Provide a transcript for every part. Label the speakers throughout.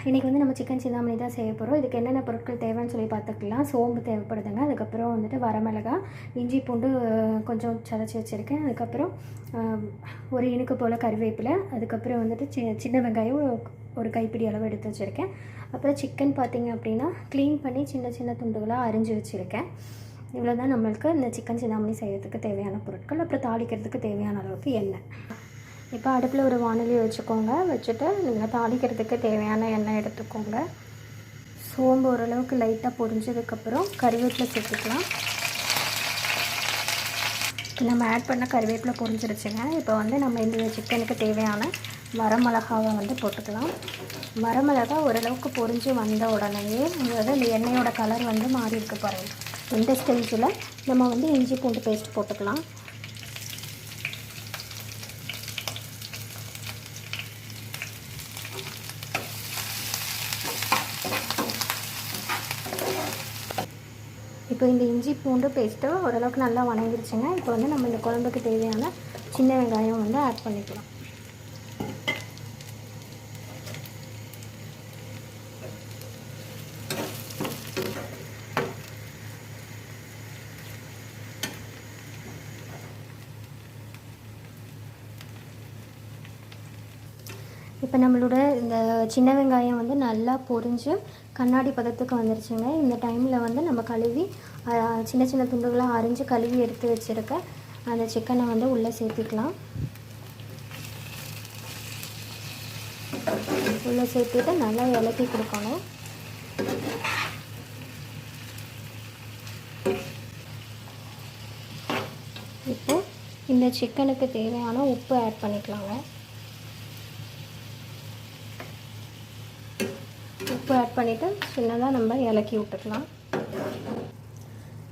Speaker 1: இன்றைக்கி வந்து நம்ம சிக்கன் சிந்தாமணி தான் செய்ய போகிறோம். இதுக்கு என்னென்ன பொருட்கள் தேவைன்னு சொல்லி பார்த்துக்கலாம். சோம்பு தேவைப்படுதுங்க. அதுக்கப்புறம் வந்துட்டு வரமிளகாய், இஞ்சி பூண்டு கொஞ்சம் சதைச்சி வச்சுருக்கேன். அதுக்கப்புறம் ஒரு இனுக்கு போல் கறிவேப்பிலை, அதுக்கப்புறம் வந்துட்டு சின்ன வெங்காயம் ஒரு கைப்பிடி அளவு எடுத்து வச்சுருக்கேன். அப்புறம் சிக்கன் பார்த்திங்க அப்படின்னா க்ளீன் பண்ணி சின்ன சின்ன துண்டுகளாக அரிஞ்சு வச்சுருக்கேன். இவ்வளோ தான் நம்மளுக்கு இந்த சிக்கன் சிந்தாமணி செய்கிறதுக்கு தேவையான பொருட்கள். அப்புறம் தாளிக்கிறதுக்கு தேவையான அளவுக்கு எண்ணெய். இப்போ அடுப்பில் ஒரு வாணலி வச்சுக்கோங்க. வச்சுட்டு நீங்கள் தாளிக்கிறதுக்கு தேவையான எண்ணெய் எடுத்துக்கோங்க. சோம்பு ஓரளவுக்கு லைட்டாக பொரிஞ்சதுக்கப்புறம் கறிவேப்பிலை சேர்த்துக்கலாம். நம்ம ஆட் பண்ண கறிவேப்பிலை பொரிஞ்சிருச்சுங்க. இப்போ வந்து நம்ம இந்த சிக்கனுக்கு தேவையான வரமிளகாவை வந்து போட்டுக்கலாம். வரமிளகா ஓரளவுக்கு பொரிஞ்சு வந்த உடனேயே அதாவது இந்த எண்ணெயோட கலர் வந்து மாறி இருக்கு பாருங்கள். இந்த ஸ்டேஜில் நம்ம வந்து இஞ்சி பூண்டு பேஸ்ட் போட்டுக்கலாம். இப்போ இந்த இஞ்சி பூண்டு பேஸ்ட்டு ஓரளவுக்கு நல்லா வணங்கிருச்சுங்க. இப்போ வந்து நம்ம இந்த குழம்புக்கு தேவையான சின்ன வெங்காயம் வந்து ஆட் பண்ணிக்கலாம். இப்போ நம்மளோட இந்த சின்ன வெங்காயம் வந்து நல்லா பொரிஞ்சு கண்ணாடி பதத்துக்கு வந்துருச்சுங்க. இந்த டைமில் வந்து நம்ம கழுவி சின்ன சின்ன துண்டுகளாக அரிஞ்சு கழுவி எடுத்து வச்சுருக்க அந்த சிக்கனை வந்து உள்ளே சேர்த்திக்கலாம். உள்ளே சேர்த்துட்டு நல்லா இலக்கி கொடுக்கணும். இப்போது இந்த சிக்கனுக்கு தேவையான உப்பு ஆட் பண்ணிக்கலாங்க. உப்பு ஆட் பண்ணிவிட்டு சின்னதாக நம்ம இலக்கி விட்டுக்கலாம்.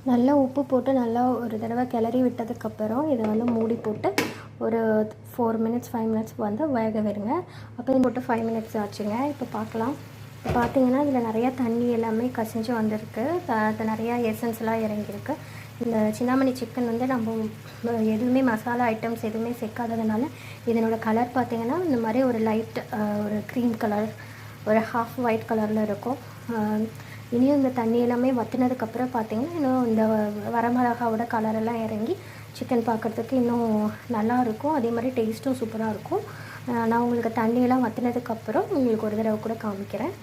Speaker 1: நல்லா உப்பு போட்டு நல்லா ஒரு தடவை கிளறி விட்டதுக்கப்புறம் இதை வந்து மூடி போட்டு ஒரு 4 மினிட்ஸ் 5 மினிட்ஸ் வந்து வேக விடுங்க. அப்போ போட்டு 5 மினிட்ஸ் ஆச்சுங்க. இப்போ பார்க்கலாம். இப்போ பார்த்தீங்கன்னா இதில் நிறையா தண்ணி எல்லாமே கசிஞ்சு வந்திருக்கு. நிறையா எசன்ஸ்லாம் இறங்கியிருக்கு. இந்த சிந்தாமணி சிக்கன் வந்து நம்ம எதுவுமே மசாலா ஐட்டம்ஸ் எதுவுமே சேர்க்காததுனால இதனோட கலர் பார்த்திங்கன்னா இந்த மாதிரி ஒரு லைட் ஒரு க்ரீம் கலர், ஒரு ஹாஃப் ஒயிட் கலரில் இருக்கும். இனியும் இந்த தண்ணி எல்லாமே வற்றினதுக்கப்புறம் பார்த்திங்கன்னா இன்னும் இந்த வரமிளகாவோட கலரெல்லாம் இறங்கி சிக்கன் பார்க்குறதுக்கு இன்னும் நல்லாயிருக்கும். அதே மாதிரி டேஸ்ட்டும் சூப்பராக இருக்கும். நான் உங்களுக்கு தண்ணியெல்லாம் வற்றினதுக்கப்புறம் உங்களுக்கு ஒரு தடவை கூட காமிக்கிறேன்.